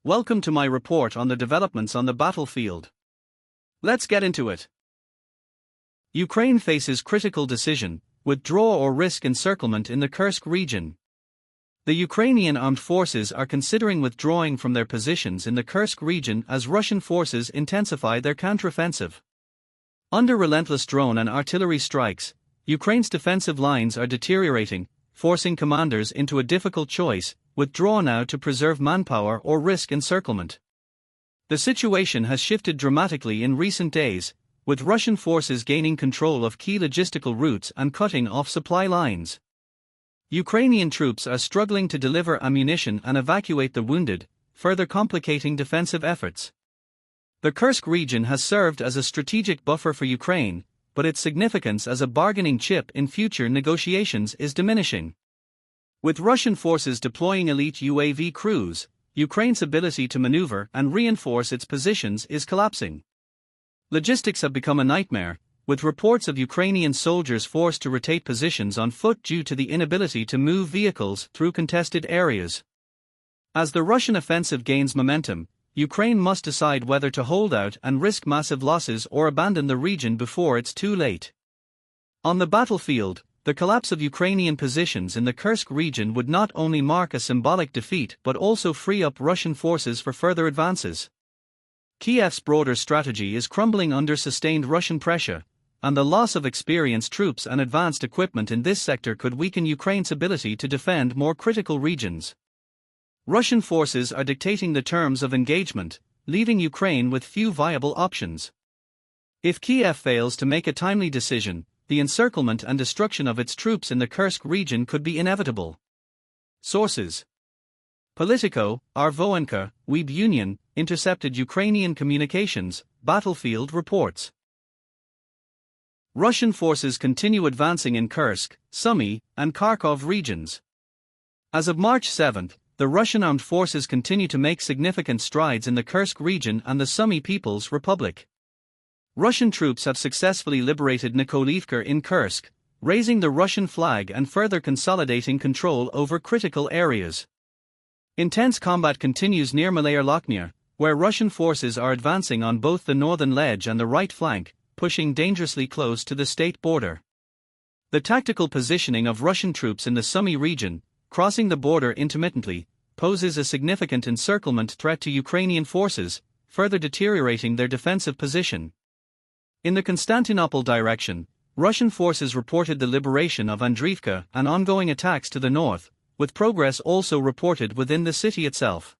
Welcome to my report on the developments on the battlefield. Let's get into it. Ukraine faces critical decision: withdraw or risk encirclement in the Kursk region. The Ukrainian armed forces are considering withdrawing from their positions in the Kursk region as Russian forces intensify their counteroffensive. Under relentless drone and artillery strikes, Ukraine's defensive lines are deteriorating, forcing commanders into a difficult choice: withdraw now to preserve manpower or risk encirclement. The situation has shifted dramatically in recent days, with Russian forces gaining control of key logistical routes and cutting off supply lines. Ukrainian troops are struggling to deliver ammunition and evacuate the wounded, further complicating defensive efforts. The Kursk region has served as a strategic buffer for Ukraine, but its significance as a bargaining chip in future negotiations is diminishing. With Russian forces deploying elite UAV crews, Ukraine's ability to maneuver and reinforce its positions is collapsing. Logistics have become a nightmare, with reports of Ukrainian soldiers forced to rotate positions on foot due to the inability to move vehicles through contested areas. As the Russian offensive gains momentum, Ukraine must decide whether to hold out and risk massive losses or abandon the region before it's too late. On the battlefield, the collapse of Ukrainian positions in the Kursk region would not only mark a symbolic defeat but also free up Russian forces for further advances. Kiev's broader strategy is crumbling under sustained Russian pressure, and the loss of experienced troops and advanced equipment in this sector could weaken Ukraine's ability to defend more critical regions. Russian forces are dictating the terms of engagement, leaving Ukraine with few viable options. If Kiev fails to make a timely decision, the encirclement and destruction of its troops in the Kursk region could be inevitable. Sources: Politico, Arvoenka, Weeb Union, intercepted Ukrainian communications, battlefield reports. Russian forces continue advancing in Kursk, Sumy, and Kharkov regions. As of March 7, the Russian armed forces continue to make significant strides in the Kursk region and the Sumy People's Republic. Russian troops have successfully liberated Nikolaivka in Kursk, raising the Russian flag and further consolidating control over critical areas. Intense combat continues near Malayar-Lokhnya, where Russian forces are advancing on both the northern ledge and the right flank, pushing dangerously close to the state border. The tactical positioning of Russian troops in the Sumy region, crossing the border intermittently, poses a significant encirclement threat to Ukrainian forces, further deteriorating their defensive position. In the Constantinople direction, Russian forces reported the liberation of Andriivka and ongoing attacks to the north, with progress also reported within the city itself.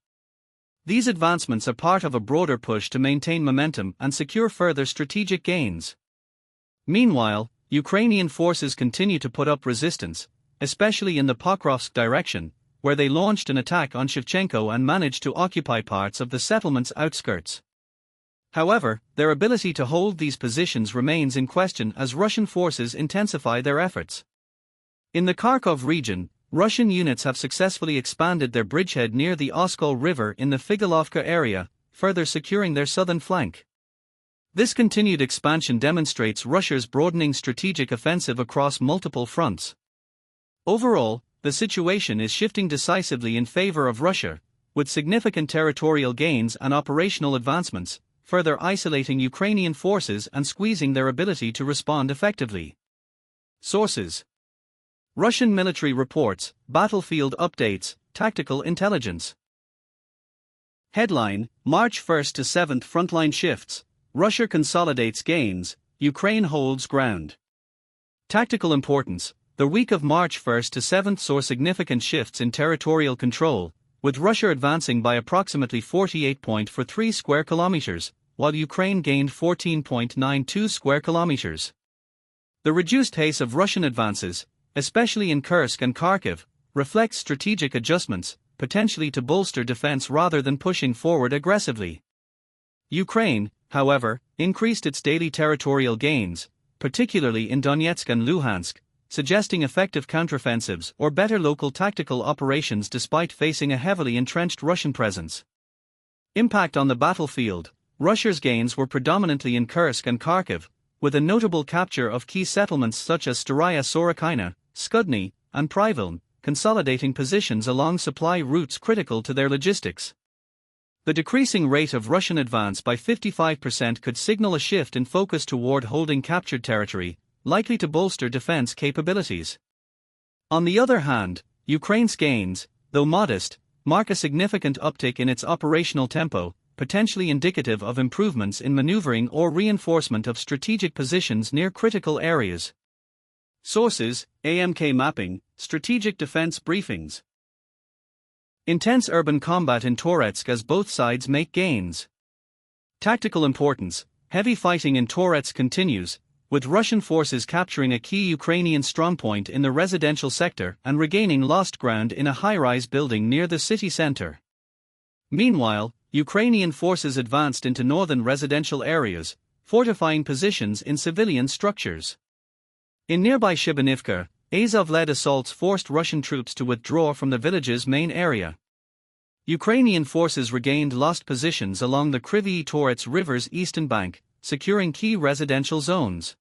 These advancements are part of a broader push to maintain momentum and secure further strategic gains. Meanwhile, Ukrainian forces continue to put up resistance, especially in the Pokrovsk direction, where they launched an attack on Shevchenko and managed to occupy parts of the settlement's outskirts. However, their ability to hold these positions remains in question as Russian forces intensify their efforts. In the Kharkov region, Russian units have successfully expanded their bridgehead near the Oskol River in the Figalovka area, further securing their southern flank. This continued expansion demonstrates Russia's broadening strategic offensive across multiple fronts. Overall, the situation is shifting decisively in favor of Russia, with significant territorial gains and operational advancements, further isolating Ukrainian forces and squeezing their ability to respond effectively. Sources: Russian military reports, battlefield updates, tactical intelligence. Headline: March 1 to 7 frontline shifts, Russia consolidates gains, Ukraine holds ground. Tactical importance: the week of March 1 to 7 saw significant shifts in territorial control, with Russia advancing by approximately 48.43 square kilometers, while Ukraine gained 14.92 square kilometers. The reduced pace of Russian advances, especially in Kursk and Kharkiv, reflects strategic adjustments, potentially to bolster defense rather than pushing forward aggressively. Ukraine, however, increased its daily territorial gains, particularly in Donetsk and Luhansk, suggesting effective counteroffensives or better local tactical operations despite facing a heavily entrenched Russian presence. Impact on the battlefield: Russia's gains were predominantly in Kursk and Kharkiv, with a notable capture of key settlements such as Staraya Sorokyna, Skudny, and Pryvilne, consolidating positions along supply routes critical to their logistics. The decreasing rate of Russian advance by 55% could signal a shift in focus toward holding captured territory, likely to bolster defense capabilities. On the other hand, Ukraine's gains, though modest, mark a significant uptick in its operational tempo, potentially indicative of improvements in maneuvering or reinforcement of strategic positions near critical areas. Sources: AMK Mapping, Strategic Defense Briefings. Intense urban combat in Toretsk as both sides make gains. Tactical importance: heavy fighting in Toretsk continues, with Russian forces capturing a key Ukrainian strongpoint in the residential sector and regaining lost ground in a high-rise building near the city center. Meanwhile, Ukrainian forces advanced into northern residential areas, fortifying positions in civilian structures. In nearby Shebeniwka, Azov-led assaults forced Russian troops to withdraw from the village's main area. Ukrainian forces regained lost positions along the Kryvyi Torets River's eastern bank, securing key residential zones.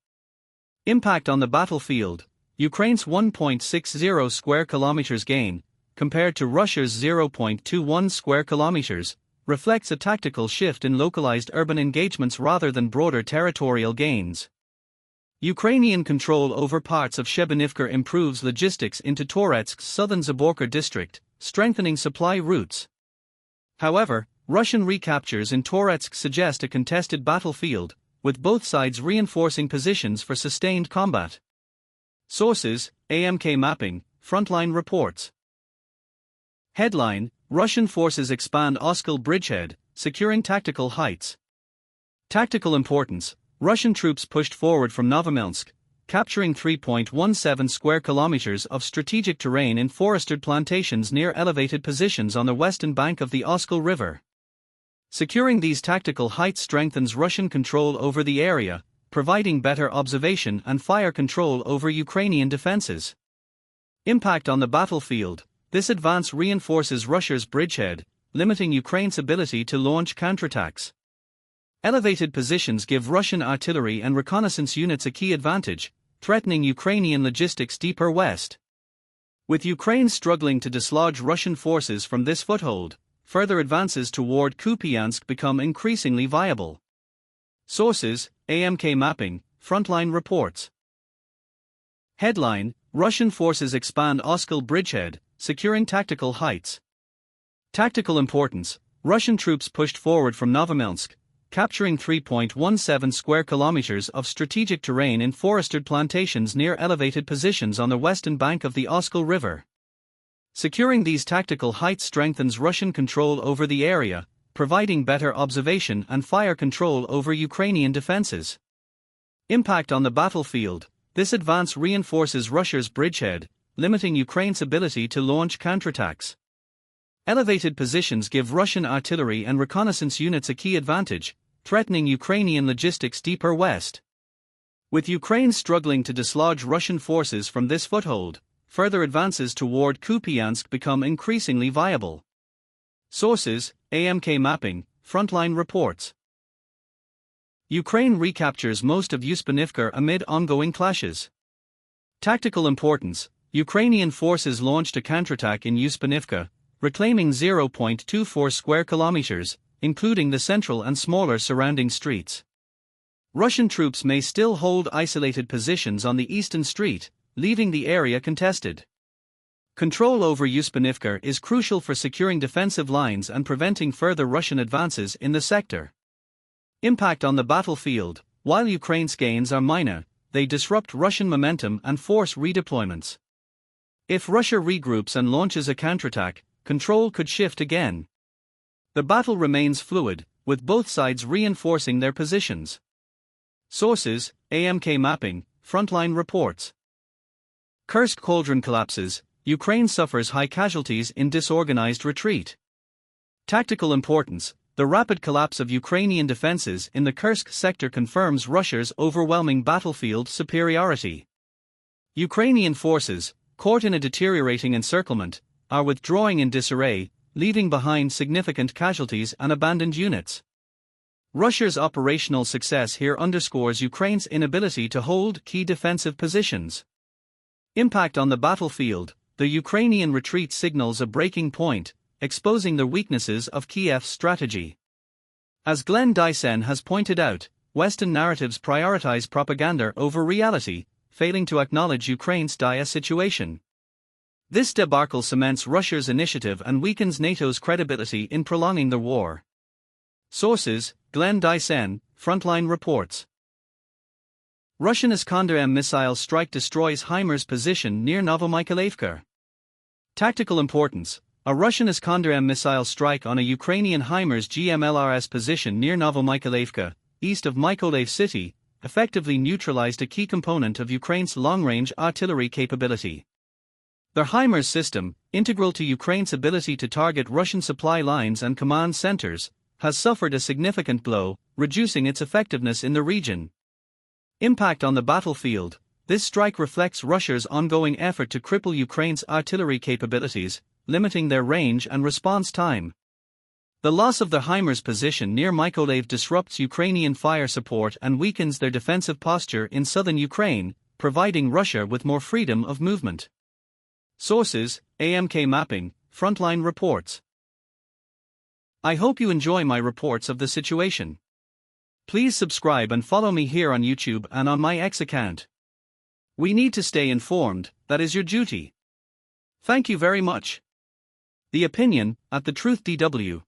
Impact on the battlefield: Ukraine's 1.60 square kilometers gain, compared to Russia's 0.21 square kilometers, reflects a tactical shift in localized urban engagements rather than broader territorial gains. Ukrainian control over parts of Shebeniwka improves logistics into Toretsk's southern Zaborka district, strengthening supply routes. However, Russian recaptures in Toretsk suggest a contested battlefield, with both sides reinforcing positions for sustained combat. Sources: AMK Mapping, Frontline Reports. Headline: Russian forces expand Oskil bridgehead, securing tactical heights. Tactical importance: Russian troops pushed forward from Novomilsk, capturing 3.17 square kilometers of strategic terrain in forested plantations near elevated positions on the western bank of the Oskil River. Securing these tactical heights strengthens Russian control over the area, providing better observation and fire control over Ukrainian defenses. Impact on the battlefield: this advance reinforces Russia's bridgehead, limiting Ukraine's ability to launch counterattacks. Elevated positions give Russian artillery and reconnaissance units a key advantage, threatening Ukrainian logistics deeper west. With Ukraine struggling to dislodge Russian forces from this foothold, further advances toward Kupiansk become increasingly viable. Sources: AMK Mapping, Frontline Reports. Headline: Russian forces expand Oskil bridgehead, securing tactical heights. Tactical importance: Russian troops pushed forward from Novomilsk, capturing 3.17 square kilometers of strategic terrain in forested plantations near elevated positions on the western bank of the Oskil River. Securing these tactical heights strengthens Russian control over the area, providing better observation and fire control over Ukrainian defenses. Impact on the battlefield: this advance reinforces Russia's bridgehead, limiting Ukraine's ability to launch counterattacks. Elevated positions give Russian artillery and reconnaissance units a key advantage, threatening Ukrainian logistics deeper west. With Ukraine struggling to dislodge Russian forces from this foothold, further advances toward Kupiansk become increasingly viable. Sources: AMK Mapping, Frontline Reports. Ukraine recaptures most of Uspennivka amid ongoing clashes. Tactical importance: Ukrainian forces launched a counterattack in Uspennivka, reclaiming 0.24 square kilometers, including the central and smaller surrounding streets. Russian troops may still hold isolated positions on the eastern street, leaving the area contested. Control over Uspennivka is crucial for securing defensive lines and preventing further Russian advances in the sector. Impact on the battlefield: while Ukraine's gains are minor, they disrupt Russian momentum and force redeployments. If Russia regroups and launches a counterattack, control could shift again. The battle remains fluid, with both sides reinforcing their positions. Sources: AMK Mapping, Frontline Reports. Kursk cauldron collapses, Ukraine suffers high casualties in disorganized retreat. Tactical importance: the rapid collapse of Ukrainian defenses in the Kursk sector confirms Russia's overwhelming battlefield superiority. Ukrainian forces, caught in a deteriorating encirclement, are withdrawing in disarray, leaving behind significant casualties and abandoned units. Russia's operational success here underscores Ukraine's inability to hold key defensive positions. Impact on the battlefield: the Ukrainian retreat signals a breaking point, exposing the weaknesses of Kiev's strategy. As Glenn Dyson has pointed out, Western narratives prioritize propaganda over reality, failing to acknowledge Ukraine's dire situation. This debacle cements Russia's initiative and weakens NATO's credibility in prolonging the war. Sources: Glenn Dyson, Frontline Reports. Russian Iskander-M missile strike destroys HIMARS position near Novomykolaiv. Tactical importance: a Russian Iskander-M missile strike on a Ukrainian HIMARS GMLRS position near Novomykolaiv, east of Mykolaiv city, effectively neutralized a key component of Ukraine's long-range artillery capability. The HIMARS system, integral to Ukraine's ability to target Russian supply lines and command centers, has suffered a significant blow, reducing its effectiveness in the region. Impact on the battlefield: this strike reflects Russia's ongoing effort to cripple Ukraine's artillery capabilities, limiting their range and response time. The loss of the HIMARS position near Mykolaiv disrupts Ukrainian fire support and weakens their defensive posture in southern Ukraine, providing Russia with more freedom of movement. Sources: AMK Mapping, Frontline Reports. I hope you enjoy my reports of the situation. Please subscribe and follow me here on YouTube and on my X account. We need to stay informed, that is your duty. Thank you very much. The Opinion, at The Truth DW.